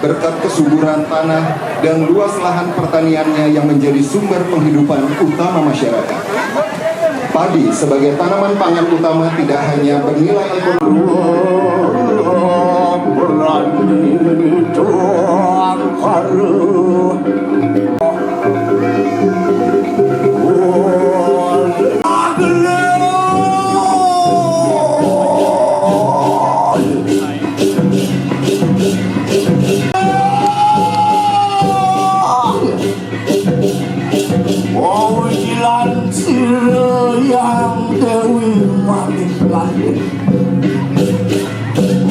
berkat kesuburan tanah dan luas lahan pertaniannya yang menjadi sumber penghidupan utama masyarakat. Padi sebagai tanaman pangan utama tidak hanya bernilai ekonomi. Yang Dewi Manik Langit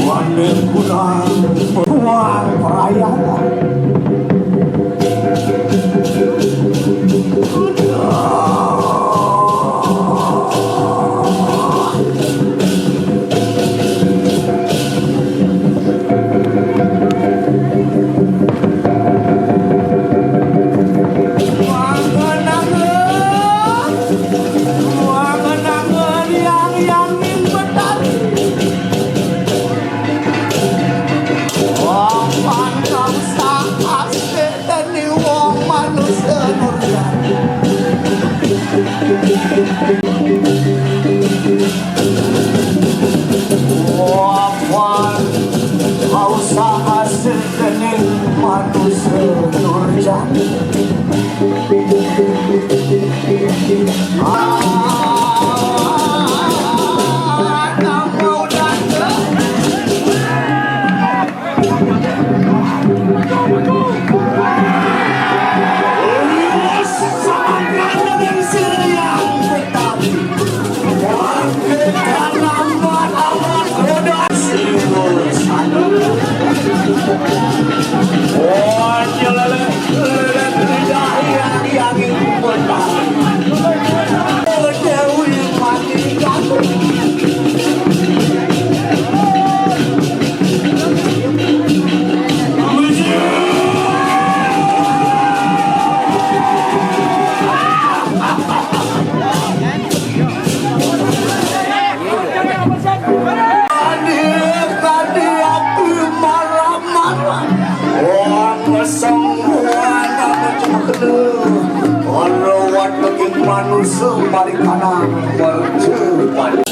Wandeng Gunang Tuan Perayaan manusia mari kanan berjuang.